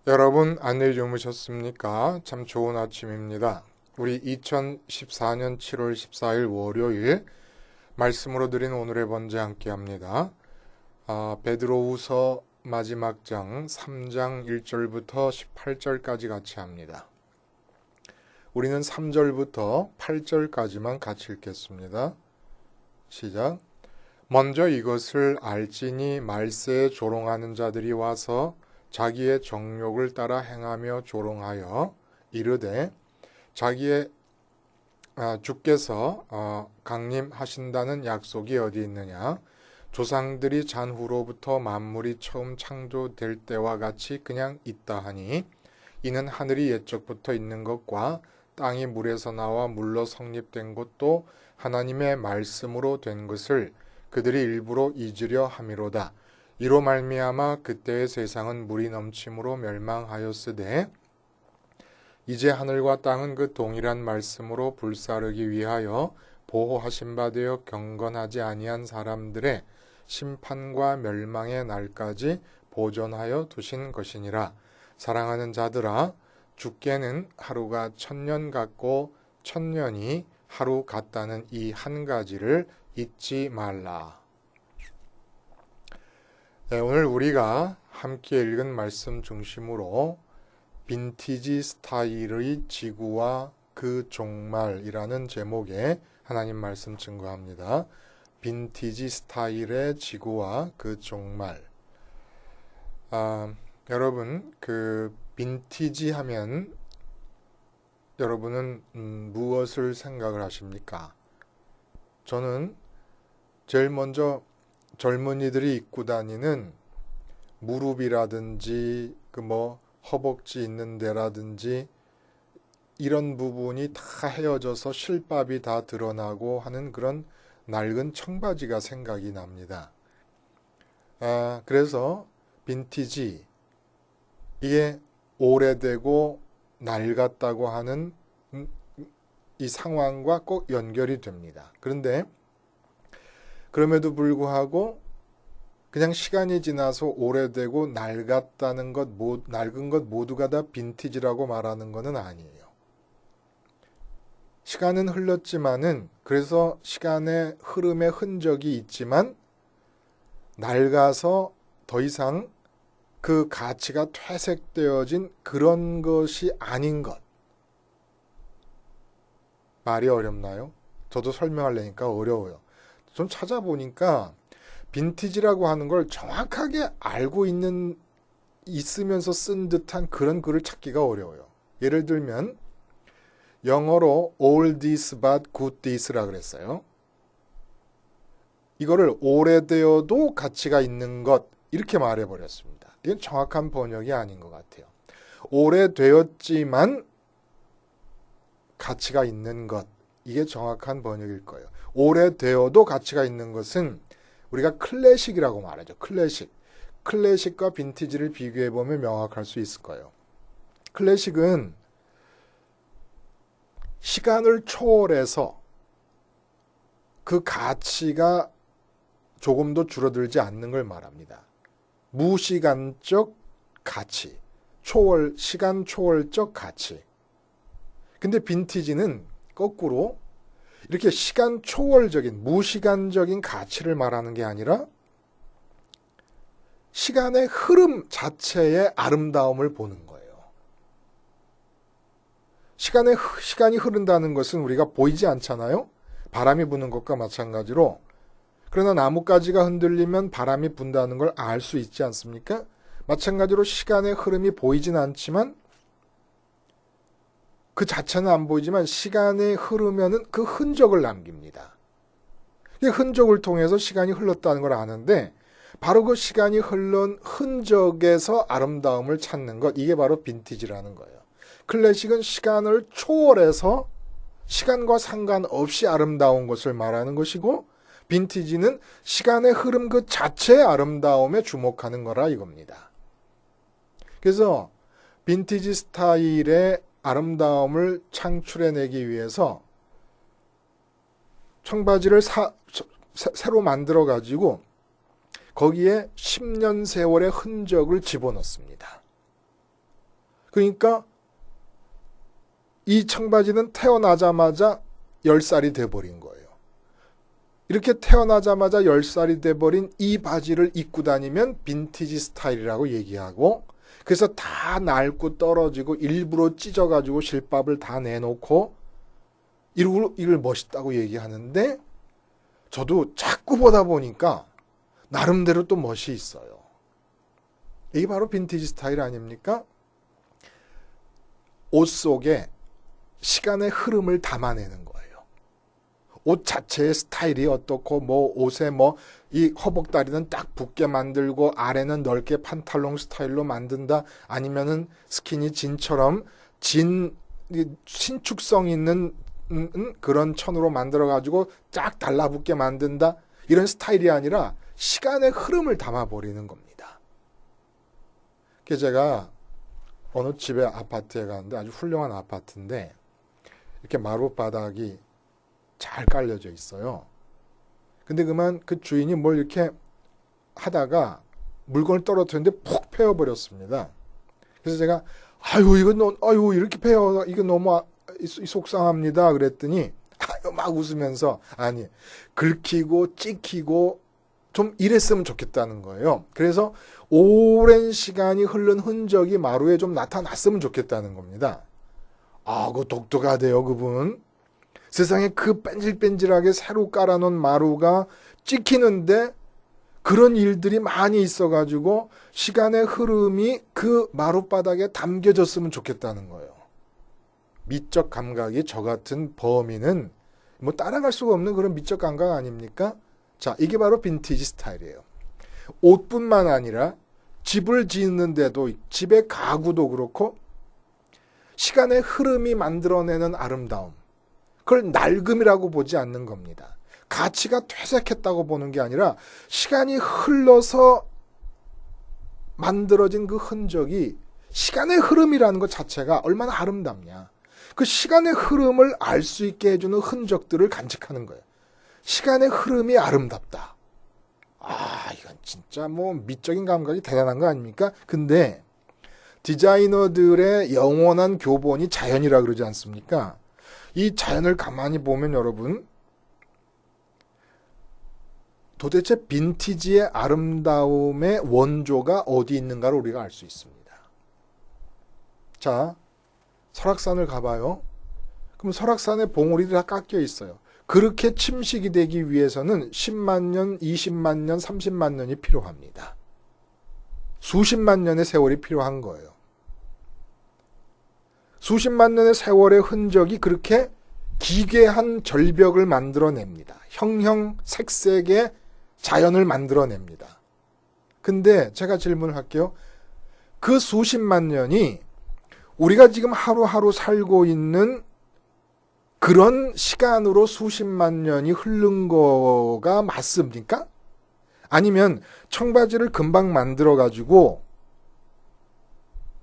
여러분 안녕히 주무셨습니까? 참 좋은 아침입니다. 우리 2014년 7월 14일 월요일 말씀으로 드린 오늘의 번제 함께 합니다. 베드로후서 마지막 장 3장 1절부터 18절까지 같이 합니다. 우리는 3절부터 8절까지만 같이 읽겠습니다. 시작. 먼저 이것을 알지니 말세에 조롱하는 자들이 와서 자기의 정욕을 따라 행하며 조롱하여 이르되 자기의 주께서 강림하신다는 약속이 어디 있느냐? 조상들이 잔후로부터 만물이 처음 창조될 때와 같이 그냥 있다 하니 이는 하늘이 옛적부터 있는 것과 땅이 물에서 나와 물로 성립된 것도 하나님의 말씀으로 된 것을 그들이 일부러 잊으려 함이로다. 이로 말미암아 그때의 세상은 물이 넘침으로 멸망하였으되 이제 하늘과 땅은 그 동일한 말씀으로 불사르기 위하여 보호하신 바 되어 경건하지 아니한 사람들의 심판과 멸망의 날까지 보존하여 두신 것이니라. 사랑하는 자들아, 주께는 하루가 1000년 같고 1000년이 하루 같다는 이 한 가지를 잊지 말라. 네, 오늘 우리가 함께 읽은 말씀 중심으로 빈티지 스타일의 지구와 그 종말이라는 제목의 하나님 말씀 증거합니다. 빈티지 스타일의 지구와 그 종말. 여러분, 그 빈티지 하면 여러분은 무엇을 생각을 하십니까? 저는 제일 먼저 젊은이들이 입고 다니는 무릎이라든지 허벅지 있는 데라든지 이런 부분이 다 헤어져서 실밥이 다 드러나고 하는 그런 낡은 청바지가 생각이 납니다. 그래서 빈티지, 이게 오래되고 낡았다고 하는 이 상황과 꼭 연결이 됩니다. 그런데 그럼에도 불구하고 그냥 시간이 지나서 오래되고 낡은 것 모두가 다 빈티지라고 말하는 것은 아니에요. 시간은 흘렀지만은, 그래서 시간의 흐름의 흔적이 있지만 낡아서 더 이상 그 가치가 퇴색되어진 그런 것이 아닌 것. 말이 어렵나요? 저도 설명하려니까 어려워요. 좀 찾아보니까 빈티지라고 하는 걸 정확하게 알고 있으면서 쓴 듯한 그런 글을 찾기가 어려워요. 예를 들면 영어로 all this but good this라 그랬어요. 이거를 오래되어도 가치가 있는 것 이렇게 말해버렸습니다. 이건 정확한 번역이 아닌 것 같아요. 오래되었지만 가치가 있는 것, 이게 정확한 번역일 거예요. 오래되어도 가치가 있는 것은 우리가 클래식이라고 말하죠. 클래식과 빈티지를 비교해보면 명확할 수 있을 거예요. 클래식은 시간을 초월해서 그 가치가 조금도 줄어들지 않는 걸 말합니다. 무시간적 가치, 시간 초월적 가치. 근데 빈티지는 거꾸로 이렇게 시간 초월적인, 무시간적인 가치를 말하는 게 아니라 시간의 흐름 자체의 아름다움을 보는 거예요. 시간이 흐른다는 것은 우리가 보이지 않잖아요? 바람이 부는 것과 마찬가지로. 그러나 나뭇가지가 흔들리면 바람이 분다는 걸 알 수 있지 않습니까? 마찬가지로 시간의 흐름이 보이진 않지만 그 자체는 안 보이지만 시간이 흐르면은 그 흔적을 남깁니다. 그 흔적을 통해서 시간이 흘렀다는 걸 아는데 바로 그 시간이 흘른 흔적에서 아름다움을 찾는 것, 이게 바로 빈티지라는 거예요. 클래식은 시간을 초월해서 시간과 상관없이 아름다운 것을 말하는 것이고 빈티지는 시간의 흐름 그 자체의 아름다움에 주목하는 거라 이겁니다. 그래서 빈티지 스타일의 아름다움을 창출해내기 위해서 청바지를 새로 만들어가지고 거기에 10년 세월의 흔적을 집어넣습니다. 그러니까 이 청바지는 태어나자마자 10살이 돼버린 거예요. 이렇게 태어나자마자 10살이 돼버린 이 바지를 입고 다니면 빈티지 스타일이라고 얘기하고, 그래서 다 낡고 떨어지고 일부러 찢어가지고 실밥을 다 내놓고 이걸 멋있다고 얘기하는데, 저도 자꾸 보다 보니까 나름대로 또 멋이 있어요. 이게 바로 빈티지 스타일 아닙니까? 옷 속에 시간의 흐름을 담아내는 거예요. 옷 자체의 스타일이 어떻고, 옷에 이 허벅다리는 딱 붙게 만들고 아래는 넓게 판탈롱 스타일로 만든다, 아니면은 스키니 진처럼 신축성 있는 그런 천으로 만들어가지고 쫙 달라붙게 만든다, 이런 스타일이 아니라 시간의 흐름을 담아버리는 겁니다. 그래서 제가 어느 집에 아파트에 갔는데, 아주 훌륭한 아파트인데 이렇게 마룻바닥이 잘 깔려져 있어요. 근데 그만 그 주인이 뭘 이렇게 하다가 물건을 떨어뜨렸는데 푹 패어버렸습니다. 그래서 제가 이렇게 패어, 이거 너무 속상합니다. 그랬더니 막 웃으면서, 아니, 긁히고 찍히고 좀 이랬으면 좋겠다는 거예요. 그래서 오랜 시간이 흐른 흔적이 마루에 좀 나타났으면 좋겠다는 겁니다. 그거 독특하대요, 그분. 세상에 그 뺀질뺀질하게 새로 깔아놓은 마루가 찍히는데 그런 일들이 많이 있어가지고 시간의 흐름이 그 마룻바닥에 담겨졌으면 좋겠다는 거예요. 미적 감각이 저 같은 범인은 따라갈 수가 없는 그런 미적 감각 아닙니까? 자, 이게 바로 빈티지 스타일이에요. 옷뿐만 아니라 집을 짓는데도, 집의 가구도 그렇고 시간의 흐름이 만들어내는 아름다움, 그걸 낡음이라고 보지 않는 겁니다. 가치가 퇴색했다고 보는 게 아니라 시간이 흘러서 만들어진 그 흔적이, 시간의 흐름이라는 것 자체가 얼마나 아름답냐. 그 시간의 흐름을 알 수 있게 해주는 흔적들을 간직하는 거예요. 시간의 흐름이 아름답다. 이건 진짜 미적인 감각이 대단한 거 아닙니까? 근데 디자이너들의 영원한 교본이 자연이라 그러지 않습니까? 이 자연을 가만히 보면 여러분, 도대체 빈티지의 아름다움의 원조가 어디 있는가를 우리가 알 수 있습니다. 자, 설악산을 가봐요. 그럼 설악산에 봉우리들이 다 깎여 있어요. 그렇게 침식이 되기 위해서는 10만 년, 20만 년, 30만 년이 필요합니다. 수십만 년의 세월이 필요한 거예요. 수십만 년의 세월의 흔적이 그렇게 기괴한 절벽을 만들어냅니다. 형형색색의 자연을 만들어냅니다. 근데 제가 질문을 할게요. 그 수십만 년이 우리가 지금 하루하루 살고 있는 그런 시간으로 수십만 년이 흐른 거가 맞습니까? 아니면 청바지를 금방 만들어가지고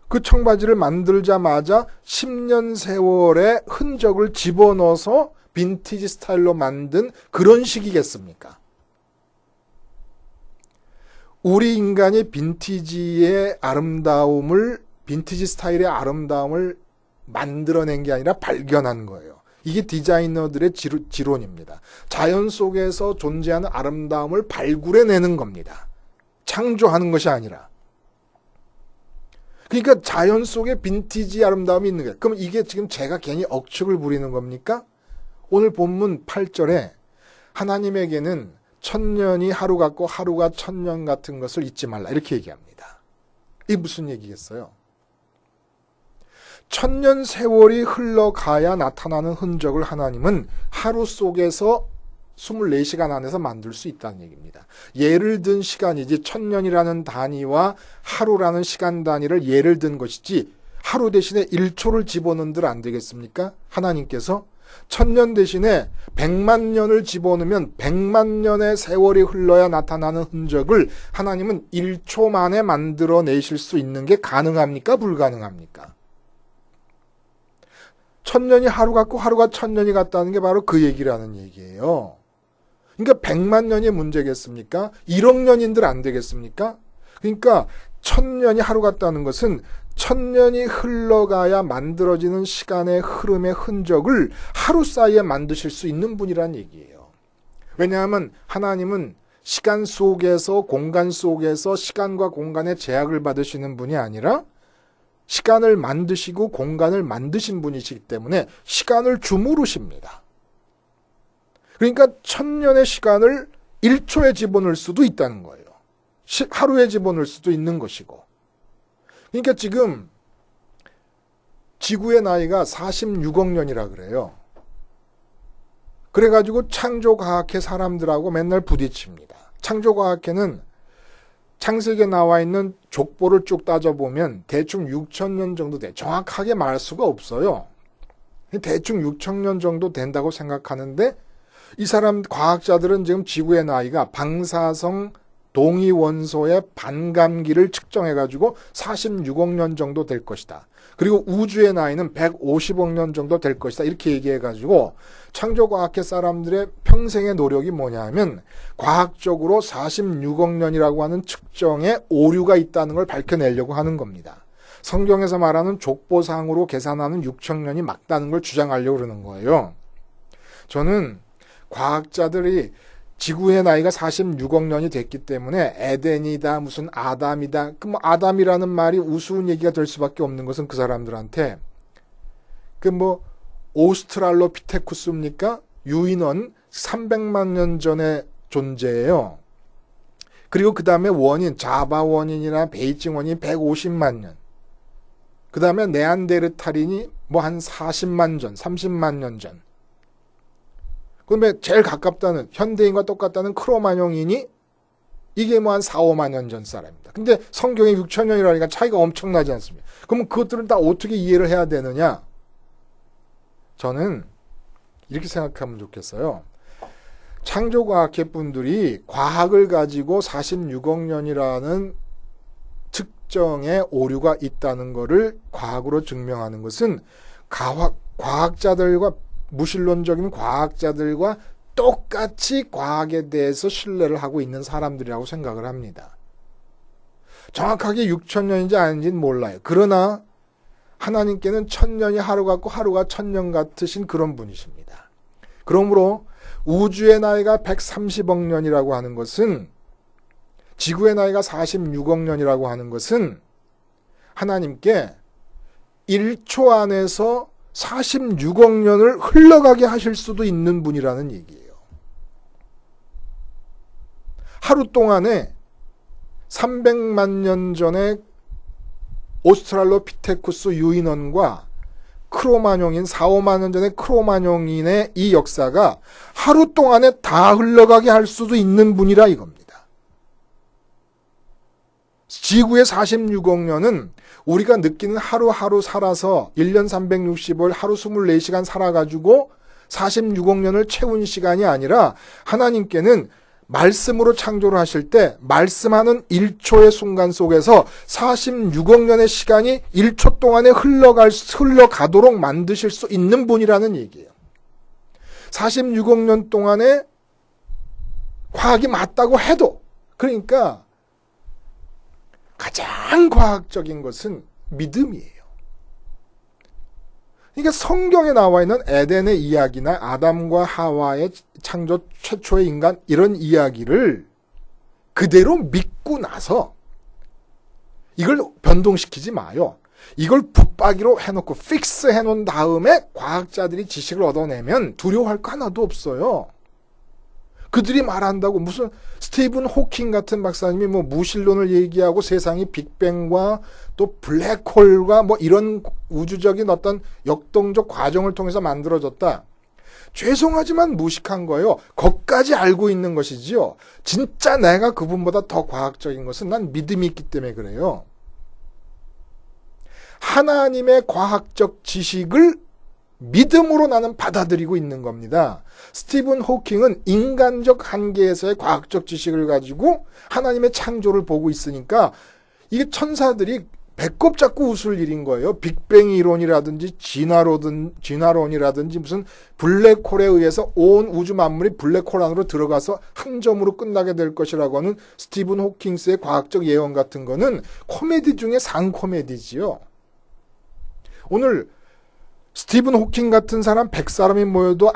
그 청바지를 만들자마자 10년 세월의 흔적을 집어넣어서 빈티지 스타일로 만든 그런 식이겠습니까? 우리 인간이 빈티지 스타일의 아름다움을 만들어낸 게 아니라 발견한 거예요. 이게 디자이너들의 지론입니다. 자연 속에서 존재하는 아름다움을 발굴해내는 겁니다. 창조하는 것이 아니라. 그러니까 자연 속에 빈티지 아름다움이 있는 거예요. 그럼 이게 지금 제가 괜히 억측을 부리는 겁니까? 오늘 본문 8절에 하나님에게는 천년이 하루 같고 하루가 천년 같은 것을 잊지 말라, 이렇게 얘기합니다. 이게 무슨 얘기겠어요? 천년 세월이 흘러가야 나타나는 흔적을 하나님은 하루 속에서 24시간 안에서 만들 수 있다는 얘기입니다. 예를 든 시간이지, 천년이라는 단위와 하루라는 시간 단위를 예를 든 것이지, 하루 대신에 1초를 집어넣은들 안 되겠습니까? 하나님께서 천년 대신에 100만 년을 집어넣으면 100만 년의 세월이 흘러야 나타나는 흔적을 하나님은 1초 만에 만들어내실 수 있는 게 가능합니까? 불가능합니까? 천년이 하루 같고 하루가 천년이 같다는 게 바로 그 얘기라는 얘기예요. 그러니까 100만 년이 문제겠습니까? 1억 년인들 안 되겠습니까? 그러니까 천년이 하루 같다는 것은 천년이 흘러가야 만들어지는 시간의 흐름의 흔적을 하루 사이에 만드실 수 있는 분이란 얘기예요. 왜냐하면 하나님은 시간 속에서 공간 속에서 시간과 공간의 제약을 받으시는 분이 아니라 시간을 만드시고 공간을 만드신 분이시기 때문에 시간을 주무르십니다. 그러니까 천년의 시간을 1초에 집어넣을 수도 있다는 거예요. 하루에 집어넣을 수도 있는 것이고. 그러니까 지금 지구의 나이가 46억 년이라 그래요. 그래가지고 창조과학회 사람들하고 맨날 부딪힙니다. 창조과학회는 창세기에 나와 있는 족보를 쭉 따져보면 대충 6,000년 정도 돼. 정확하게 말할 수가 없어요. 대충 6,000년 정도 된다고 생각하는데 이 사람 과학자들은 지금 지구의 나이가 방사성 동위원소의 반감기를 측정해가지고 46억 년 정도 될 것이다. 그리고 우주의 나이는 150억 년 정도 될 것이다. 이렇게 얘기해가지고 창조과학회 사람들의 평생의 노력이 뭐냐 하면 과학적으로 46억 년이라고 하는 측정에 오류가 있다는 걸 밝혀내려고 하는 겁니다. 성경에서 말하는 족보상으로 계산하는 6,000년이 맞다는 걸 주장하려고 그러는 거예요. 저는 과학자들이 지구의 나이가 46억 년이 됐기 때문에 에덴이다, 무슨 아담이다. 그 뭐 아담이라는 말이 우스운 얘기가 될 수밖에 없는 것은 그 사람들한테 그 뭐 오스트랄로피테쿠스입니까? 유인원 300만 년 전의 존재예요. 그리고 그 다음에 원인, 자바 원인이나 베이징 원인 150만 년. 그 다음에 네안데르탈인이 뭐 한 40만 전, 30만 년 전. 그다음에 제일 가깝다는 현대인과 똑같다는 크로마뇽인이 이게 뭐 한 4, 5만 년 전 사람입니다. 근데 성경에 6,000년이라니까 차이가 엄청나지 않습니까? 그러면 그것들을 다 어떻게 이해를 해야 되느냐? 저는 이렇게 생각하면 좋겠어요. 창조과학회 분들이 과학을 가지고 46억 년이라는 측정에 오류가 있다는 것을 과학으로 증명하는 것은 과학자들과 무신론적인 과학자들과 똑같이 과학에 대해서 신뢰를 하고 있는 사람들이라고 생각을 합니다. 정확하게 6,000년인지 아닌지는 몰라요. 그러나 하나님께는 1,000년이 하루 같고 하루가 1,000년 같으신 그런 분이십니다. 그러므로 우주의 나이가 130억 년이라고 하는 것은 지구의 나이가 46억 년이라고 하는 것은 하나님께 1초 안에서 46억 년을 흘러가게 하실 수도 있는 분이라는 얘기예요. 하루 동안에 300만 년 전에 오스트랄로피테쿠스 유인원과 크로마뇽인 4, 5만 년 전에 크로마뇽인의 이 역사가 하루 동안에 다 흘러가게 할 수도 있는 분이라 이겁니다. 지구의 46억 년은 우리가 느끼는 하루하루 살아서 1년 365일 하루 24시간 살아가지고 46억 년을 채운 시간이 아니라 하나님께는 말씀으로 창조를 하실 때 말씀하는 1초의 순간 속에서 46억 년의 시간이 1초 동안에 흘러가도록 만드실 수 있는 분이라는 얘기예요. 46억 년 동안에 과학이 맞다고 해도 그러니까 가장 과학적인 것은 믿음이에요. 그러니까 성경에 나와 있는 에덴의 이야기나 아담과 하와의 창조 최초의 인간 이런 이야기를 그대로 믿고 나서 이걸 변동시키지 마요. 이걸 붙박이로 해놓고 픽스 해놓은 다음에 과학자들이 지식을 얻어내면 두려워할 거 하나도 없어요. 그들이 말한다고 무슨 스티븐 호킹 같은 박사님이 뭐 무신론을 얘기하고 세상이 빅뱅과 또 블랙홀과 뭐 이런 우주적인 어떤 역동적 과정을 통해서 만들어졌다. 죄송하지만 무식한 거예요. 거기까지 알고 있는 것이지요. 진짜 내가 그분보다 더 과학적인 것은 난 믿음이 있기 때문에 그래요. 하나님의 과학적 지식을 믿음으로 나는 받아들이고 있는 겁니다. 스티븐 호킹은 인간적 한계에서의 과학적 지식을 가지고 하나님의 창조를 보고 있으니까 이게 천사들이 배꼽 잡고 웃을 일인 거예요. 빅뱅 이론이라든지 진화론이라든지 무슨 블랙홀에 의해서 온 우주 만물이 블랙홀 안으로 들어가서 한 점으로 끝나게 될 것이라고 하는 스티븐 호킹스의 과학적 예언 같은 거는 코미디 중에 상코미디지요. 오늘 스티븐 호킹 같은 사람 100사람이 모여도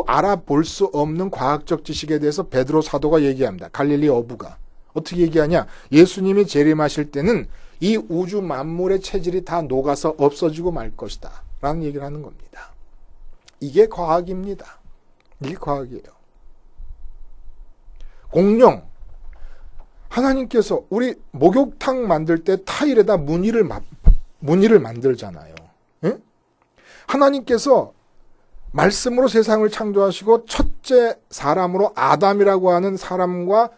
알아볼 수 없는 과학적 지식에 대해서 베드로 사도가 얘기합니다. 갈릴리 어부가. 어떻게 얘기하냐? 예수님이 재림하실 때는 이 우주 만물의 체질이 다 녹아서 없어지고 말 것이다 라는 얘기를 하는 겁니다. 이게 과학입니다. 이게 과학이에요. 공룡. 하나님께서 우리 목욕탕 만들 때 타일에다 무늬를 만들잖아요. 예? 하나님께서 말씀으로 세상을 창조하시고 첫째 사람으로 아담이라고 하는 사람과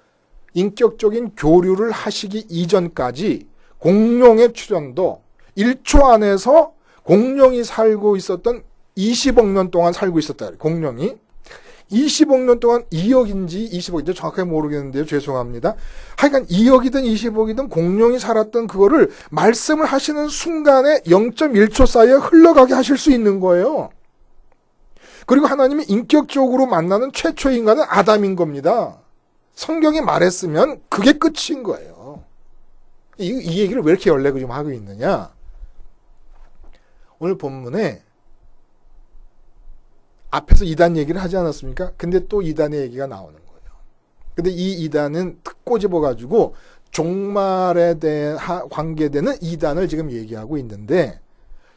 인격적인 교류를 하시기 이전까지 공룡의 출현도 1초 안에서 공룡이 살고 있었던 20억 년 동안 살고 있었다. 공룡이 20억 년 동안 2억인지 20억인지 정확하게 모르겠는데요. 죄송합니다. 하여간 2억이든 20억이든 공룡이 살았던 그거를 말씀을 하시는 순간에 0.1초 사이에 흘러가게 하실 수 있는 거예요. 그리고 하나님이 인격적으로 만나는 최초의 인간은 아담인 겁니다. 성경이 말했으면 그게 끝인 거예요. 이 얘기를 왜 이렇게 연락을 좀 하고 있느냐? 오늘 본문에 앞에서 이단 얘기를 하지 않았습니까? 근데 또 이단의 얘기가 나오는 거예요. 근데 이 이단은 탁 꼬집어가지고 종말에 대해 관계되는 이단을 지금 얘기하고 있는데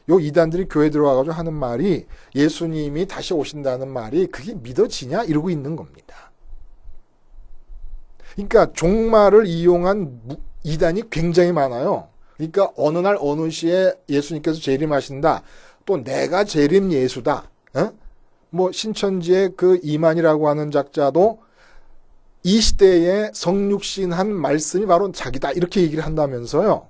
요 이단들이 교회 들어와가지고 하는 말이 예수님이 다시 오신다는 말이 그게 믿어지냐? 이러고 있는 겁니다. 그러니까 종말을 이용한 이단이 굉장히 많아요. 그러니까 어느 날 어느 시에 예수님께서 재림하신다. 또 내가 재림 예수다. 뭐 신천지의 그 이만이라고 하는 작자도 이 시대에 성육신한 말씀이 바로 자기다. 이렇게 얘기를 한다면서요.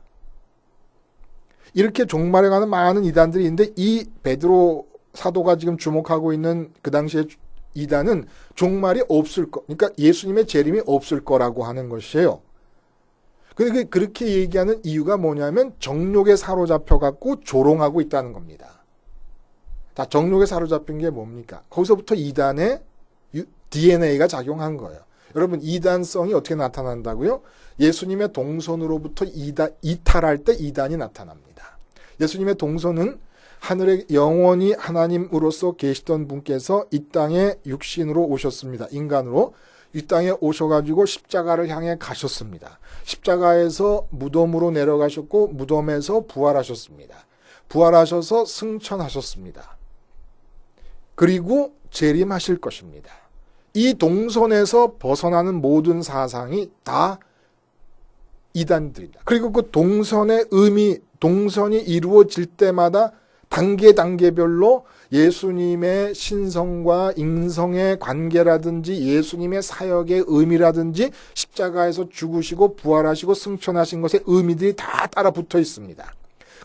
이렇게 종말에 가는 많은 이단들이 있는데 이 베드로 사도가 지금 주목하고 있는 그 당시에 이단은 종말이 없을 거, 그러니까 예수님의 재림이 없을 거라고 하는 것이에요. 근데 그렇게 얘기하는 이유가 뭐냐면 정욕에 사로잡혀갖고 조롱하고 있다는 겁니다. 자, 정욕에 사로잡힌 게 뭡니까? 거기서부터 이단의 DNA가 작용한 거예요. 여러분, 이단성이 어떻게 나타난다고요? 예수님의 동선으로부터 이탈할 때 이단이 나타납니다. 예수님의 동선은 하늘에 영원히 하나님으로서 계시던 분께서 이 땅에 육신으로 오셨습니다. 인간으로 이 땅에 오셔가지고 십자가를 향해 가셨습니다. 십자가에서 무덤으로 내려가셨고 무덤에서 부활하셨습니다. 부활하셔서 승천하셨습니다. 그리고 재림하실 것입니다. 이 동선에서 벗어나는 모든 사상이 다 이단들입니다. 그리고 그 동선의 의미, 동선이 이루어질 때마다 단계별로 예수님의 신성과 인성의 관계라든지 예수님의 사역의 의미라든지 십자가에서 죽으시고 부활하시고 승천하신 것의 의미들이 다 따라 붙어 있습니다.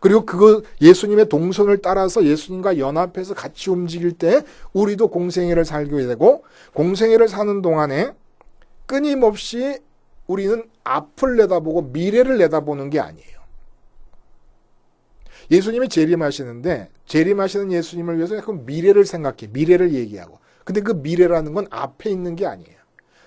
그리고 그거 예수님의 동선을 따라서 예수님과 연합해서 같이 움직일 때 우리도 공생애를 살게 되고 공생애를 사는 동안에 끊임없이 우리는 앞을 내다보고 미래를 내다보는 게 아니에요. 예수님이 재림하시는데 재림하시는 예수님을 위해서 약간 미래를 생각해. 미래를 얘기하고. 근데 그 미래라는 건 앞에 있는 게 아니에요.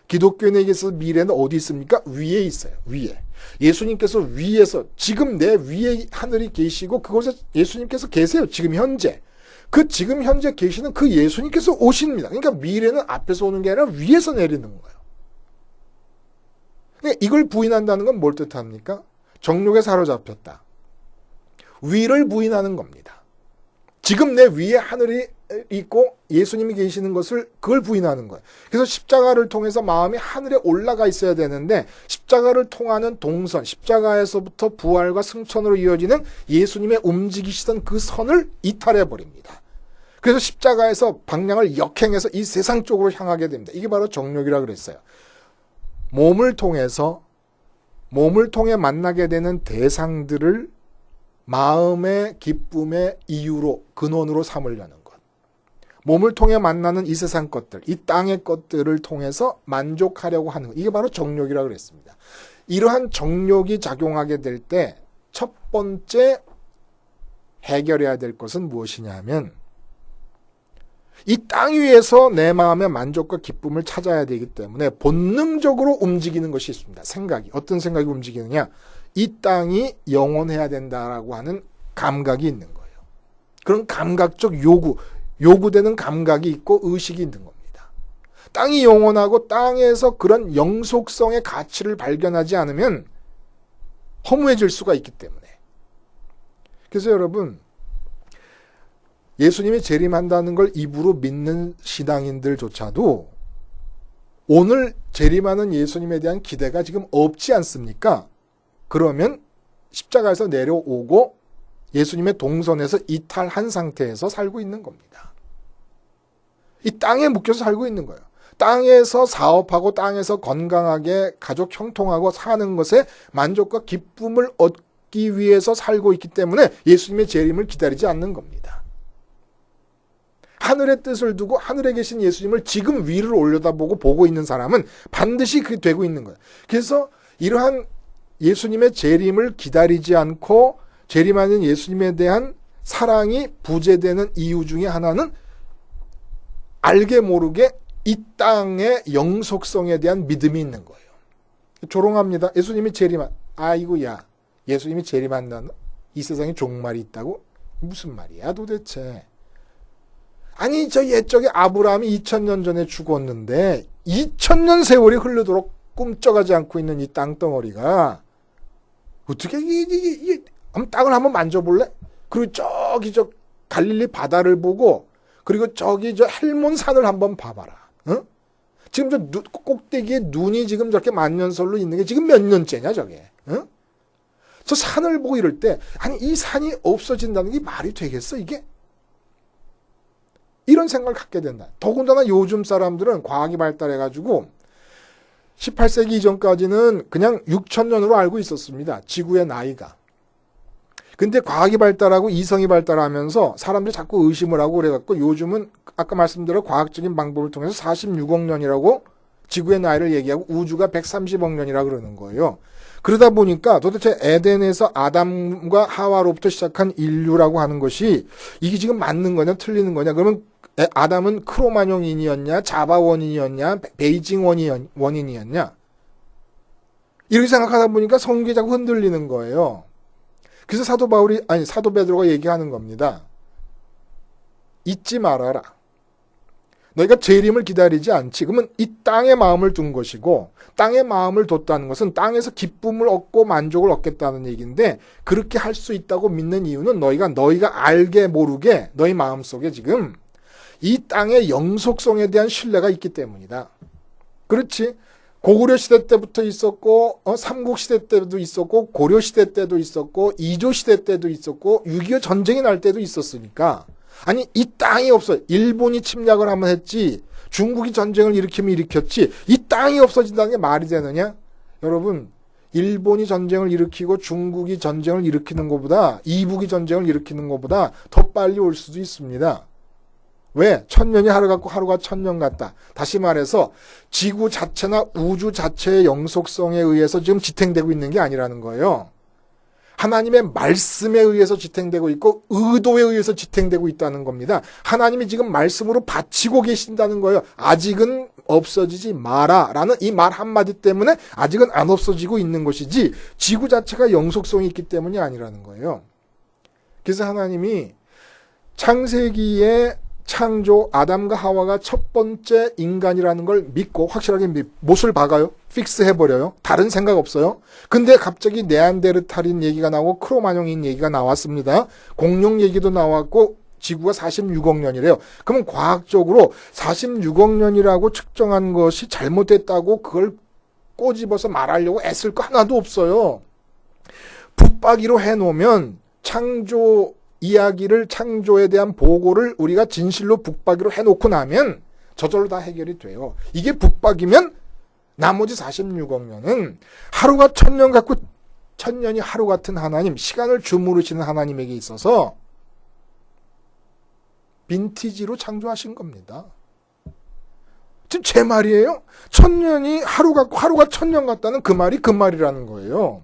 기독교인에게서 미래는 어디 있습니까? 위에 있어요. 위에. 예수님께서 위에서 지금 내 위에 하늘이 계시고 그곳에 예수님께서 계세요. 지금 현재. 그 지금 현재 계시는 그 예수님께서 오십니다. 그러니까 미래는 앞에서 오는 게 아니라 위에서 내리는 거예요. 그러니까 이걸 부인한다는 건 뭘 뜻합니까? 정욕에 사로잡혔다. 위를 부인하는 겁니다. 지금 내 위에 하늘이 있고 예수님이 계시는 것을 그걸 부인하는 거예요. 그래서 십자가를 통해서 마음이 하늘에 올라가 있어야 되는데 십자가를 통하는 동선, 십자가에서부터 부활과 승천으로 이어지는 예수님의 움직이시던 그 선을 이탈해 버립니다. 그래서 십자가에서 방향을 역행해서 이 세상 쪽으로 향하게 됩니다. 이게 바로 정욕이라고 그랬어요. 몸을 통해 만나게 되는 대상들을 마음의 기쁨의 이유로 근원으로 삼으려는 것. 몸을 통해 만나는 이 세상 것들, 이 땅의 것들을 통해서 만족하려고 하는 것. 이게 바로 정욕이라고 그랬습니다. 이러한 정욕이 작용하게 될 때 첫 번째 해결해야 될 것은 무엇이냐 하면 이 땅 위에서 내 마음의 만족과 기쁨을 찾아야 되기 때문에 본능적으로 움직이는 것이 있습니다. 생각이. 어떤 생각이 움직이느냐? 이 땅이 영원해야 된다라고 하는 감각이 있는 거예요. 그런 감각적 요구되는 감각이 있고 의식이 있는 겁니다. 땅이 영원하고 땅에서 그런 영속성의 가치를 발견하지 않으면 허무해질 수가 있기 때문에. 그래서 여러분, 예수님이 재림한다는 걸 입으로 믿는 신앙인들조차도 오늘 재림하는 예수님에 대한 기대가 지금 없지 않습니까? 그러면 십자가에서 내려오고 예수님의 동선에서 이탈한 상태에서 살고 있는 겁니다. 이 땅에 묶여서 살고 있는 거예요. 땅에서 사업하고 땅에서 건강하게 가족 형통하고 사는 것에 만족과 기쁨을 얻기 위해서 살고 있기 때문에 예수님의 재림을 기다리지 않는 겁니다. 하늘의 뜻을 두고 하늘에 계신 예수님을 지금 위를 올려다보고 보고 있는 사람은 반드시 그게 되고 있는 거예요. 그래서 이러한 예수님의 재림을 기다리지 않고 재림하는 예수님에 대한 사랑이 부재되는 이유 중에 하나는 알게 모르게 이 땅의 영속성에 대한 믿음이 있는 거예요. 조롱합니다. 예수님이 아이고야, 예수님이 재림한다는 이 세상에 종말이 있다고? 무슨 말이야 도대체. 아니 저 옛적에 아브라함이 2000년 전에 죽었는데 2000년 세월이 흐르도록 꿈쩍하지 않고 있는 이 땅덩어리가 어떻게 이게 땅을 한번 만져볼래? 그리고 저기 저 갈릴리 바다를 보고 그리고 저기 저 헬몬 산을 한번 봐봐라. 어? 지금 저 꼭대기에 눈이 지금 저렇게 만년설로 있는 게 지금 몇 년째냐 저게. 어? 저 산을 보고 이럴 때 아니 이 산이 없어진다는 게 말이 되겠어 이게? 이런 생각을 갖게 된다. 더군다나 요즘 사람들은 과학이 발달해가지고 18세기 이전까지는 그냥 6000년으로 알고 있었습니다. 지구의 나이가. 근데 과학이 발달하고 이성이 발달하면서 사람들이 자꾸 의심을 하고 그래갖고 요즘은 아까 말씀드린 과학적인 방법을 통해서 46억 년이라고 지구의 나이를 얘기하고 우주가 130억 년이라 그러는 거예요. 그러다 보니까 도대체 에덴에서 아담과 하와로부터 시작한 인류라고 하는 것이 이게 지금 맞는 거냐 틀리는 거냐. 그러면 아담은 크로마뇽인이었냐 자바 원인이었냐 베이징 원인이었냐. 이렇게 생각하다 보니까 성경이 자꾸 흔들리는 거예요. 그래서 사도 베드로가 얘기하는 겁니다. 잊지 말아라. 너희가 재림을 기다리지 않지. 그러면 이 땅에 마음을 둔 것이고 땅에 마음을 뒀다는 것은 땅에서 기쁨을 얻고 만족을 얻겠다는 얘기인데 그렇게 할 수 있다고 믿는 이유는 너희가 알게 모르게 너희 마음속에 지금 이 땅의 영속성에 대한 신뢰가 있기 때문이다. 그렇지. 고구려 시대 때부터 있었고 삼국 시대 때도 있었고 고려 시대 때도 있었고 이조 시대 때도 있었고 6.25 전쟁이 날 때도 있었으니까 아니 이 땅이 없어. 일본이 침략을 한번 했지 중국이 전쟁을 일으키면 일으켰지 이 땅이 없어진다는 게 말이 되느냐? 여러분 일본이 전쟁을 일으키고 중국이 전쟁을 일으키는 것보다 이북이 전쟁을 일으키는 것보다 더 빨리 올 수도 있습니다. 왜? 1000년이 하루 같고 하루가 1000년 같다. 다시 말해서 지구 자체나 우주 자체의 영속성에 의해서 지금 지탱되고 있는 게 아니라는 거예요. 하나님의 말씀에 의해서 지탱되고 있고 의도에 의해서 지탱되고 있다는 겁니다. 하나님이 지금 말씀으로 바치고 계신다는 거예요. 아직은 없어지지 마라 라는 이 말 한마디 때문에 아직은 안 없어지고 있는 것이지 지구 자체가 영속성이 있기 때문이 아니라는 거예요. 그래서 하나님이 창세기에 창조 아담과 하와가 첫 번째 인간이라는 걸 못을 확실하게 못을 박아요. 픽스 해버려요. 다른 생각 없어요. 근데 갑자기 네안데르탈인 얘기가 나오고 크로마뇽인 얘기가 나왔습니다. 공룡 얘기도 나왔고 지구가 46억 년이래요. 그러면 과학적으로 46억 년이라고 측정한 것이 잘못됐다고 그걸 꼬집어서 말하려고 애쓸 거 하나도 없어요. 붙박이로 해놓으면 창조에 대한 보고를 우리가 진실로 북박이로 해놓고 나면 저절로 다 해결이 돼요. 이게 북박이면 나머지 46억 년은 하루가 1000년 같고 1000년이 하루 같은 하나님, 시간을 주무르시는 하나님에게 있어서 빈티지로 창조하신 겁니다. 지금 제 말이에요. 1000년이 하루 같고 하루가 1000년 같다는 그 말이 그 말이라는 거예요.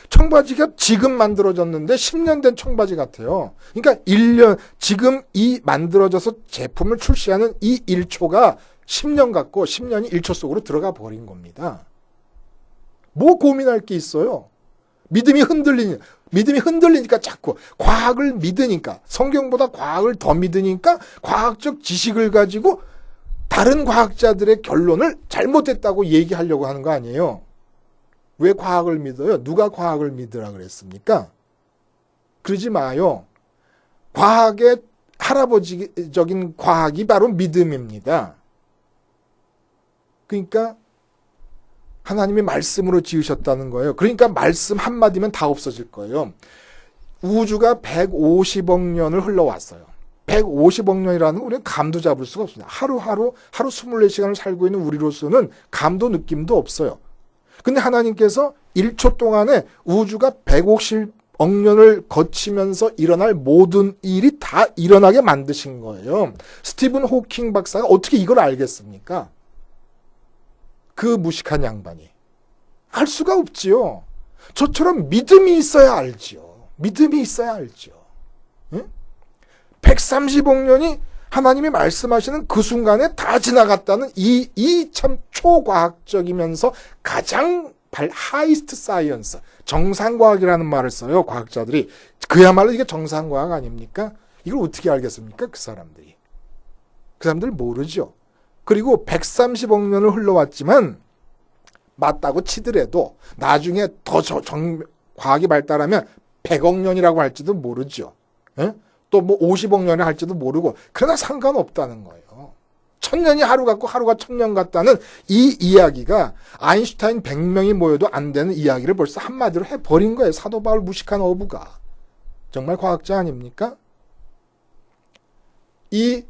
청바지가 지금 만들어졌는데 10년 된 청바지 같아요. 그러니까 1년, 지금 이 만들어져서 제품을 출시하는 이 1초가 10년 같고 10년이 1초 속으로 들어가 버린 겁니다. 뭐 고민할 게 있어요? 믿음이 흔들리니까 자꾸 과학을 믿으니까, 성경보다 과학을 더 믿으니까 과학적 지식을 가지고 다른 과학자들의 결론을 잘못됐다고 얘기하려고 하는 거 아니에요? 왜 과학을 믿어요? 누가 과학을 믿으라 그랬습니까? 그러지 마요. 과학의 할아버지적인 과학이 바로 믿음입니다. 그러니까 하나님이 말씀으로 지으셨다는 거예요. 그러니까 말씀 한마디면 다 없어질 거예요. 우주가 150억 년을 흘러왔어요. 150억 년이라는 거 우리는 감도 잡을 수가 없습니다. 하루 24시간을 살고 있는 우리로서는 감도 느낌도 없어요. 근데 하나님께서 1초 동안에 우주가 150억 년을 거치면서 일어날 모든 일이 다 일어나게 만드신 거예요. 스티븐 호킹 박사가 어떻게 이걸 알겠습니까? 그 무식한 양반이. 알 수가 없지요. 저처럼 믿음이 있어야 알지요. 믿음이 있어야 알지요. 응? 130억 년이 하나님이 말씀하시는 그 순간에 다 지나갔다는 이 참 초과학적이면서 가장 하이스트 사이언스, 정상과학이라는 말을 써요. 과학자들이. 그야말로 이게 정상과학 아닙니까? 이걸 어떻게 알겠습니까? 그 사람들이. 그 사람들 모르죠. 그리고 130억 년을 흘러왔지만 맞다고 치더라도 나중에 더 과학이 발달하면 100억 년이라고 할지도 모르죠. 예? 또 뭐 50억 년을 할지도 모르고, 그러나 상관없다는 거예요. 1000년이 하루 같고 하루가 1000년 같다는 이 이야기가 아인슈타인 100명이 모여도 안 되는 이야기를 벌써 한마디로 해버린 거예요. 사도 바울 무식한 어부가. 정말 과학자 아닙니까? 이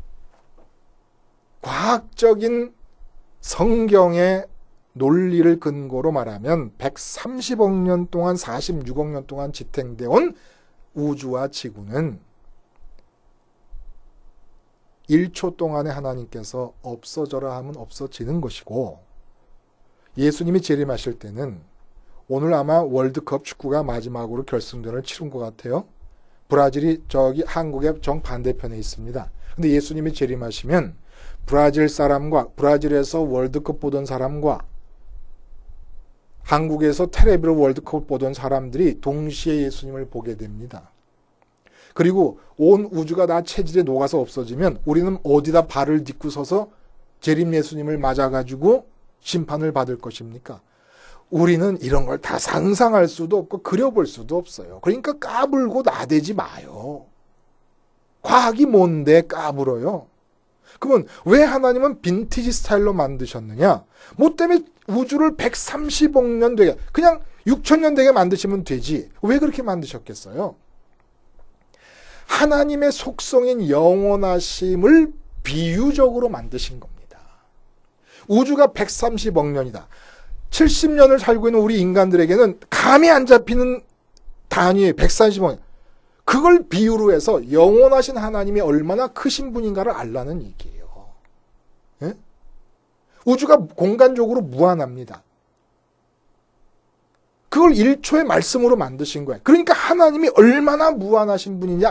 과학적인 성경의 논리를 근거로 말하면 130억 년 동안 46억 년 동안 지탱되어 온 우주와 지구는 1초 동안에 하나님께서 없어져라 하면 없어지는 것이고, 예수님이 재림하실 때는 오늘 아마 월드컵 축구가 마지막으로 결승전을 치른 것 같아요. 브라질이 저기 한국의 정반대편에 있습니다. 근데 예수님이 재림하시면 브라질 사람과 브라질에서 월드컵 보던 사람과 한국에서 텔레비로 월드컵 보던 사람들이 동시에 예수님을 보게 됩니다. 그리고 온 우주가 다 체질에 녹아서 없어지면 우리는 어디다 발을 딛고 서서 재림 예수님을 맞아가지고 심판을 받을 것입니까? 우리는 이런 걸 다 상상할 수도 없고 그려볼 수도 없어요. 그러니까 까불고 나대지 마요. 과학이 뭔데 까불어요? 그러면 왜 하나님은 빈티지 스타일로 만드셨느냐? 뭐 때문에 우주를 130억 년 되게, 그냥 6000년 되게 만드시면 되지. 왜 그렇게 만드셨겠어요? 하나님의 속성인 영원하심을 비유적으로 만드신 겁니다. 우주가 130억 년이다. 70년을 살고 있는 우리 인간들에게는 감이 안 잡히는 단위의 130억 년. 그걸 비유로 해서 영원하신 하나님이 얼마나 크신 분인가를 알라는 얘기예요. 예? 우주가 공간적으로 무한합니다. 그걸 1초의 말씀으로 만드신 거예요. 그러니까 하나님이 얼마나 무한하신 분인지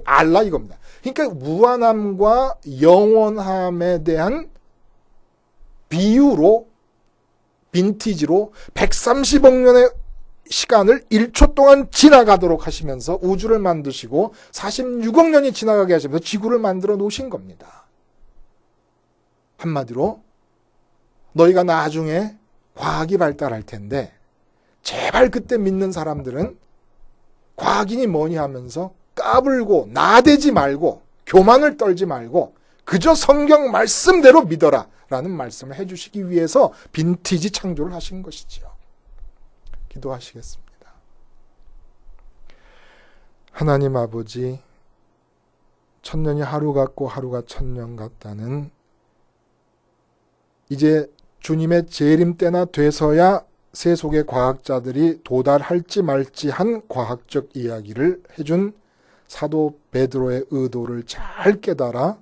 알라 이겁니다. 그러니까 무한함과 영원함에 대한 비유로, 빈티지로 130억 년의 시간을 1초 동안 지나가도록 하시면서 우주를 만드시고 46억 년이 지나가게 하시면서 지구를 만들어 놓으신 겁니다. 한마디로 너희가 나중에 과학이 발달할 텐데 제발 그때 믿는 사람들은 과학이니 뭐니 하면서 까불고 나대지 말고 교만을 떨지 말고 그저 성경 말씀대로 믿어라 라는 말씀을 해주시기 위해서 빈티지 창조를 하신 것이지요. 기도하시겠습니다. 하나님 아버지, 1000년이 하루 같고 하루가 1000년 같다는, 이제 주님의 재림 때나 돼서야 세속의 과학자들이 도달할지 말지 한 과학적 이야기를 해준 사도 베드로의 의도를 잘 깨달아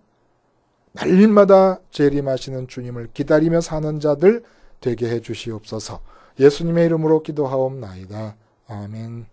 날마다 재림하시는 주님을 기다리며 사는 자들 되게 해 주시옵소서. 예수님의 이름으로 기도하옵나이다. 아멘.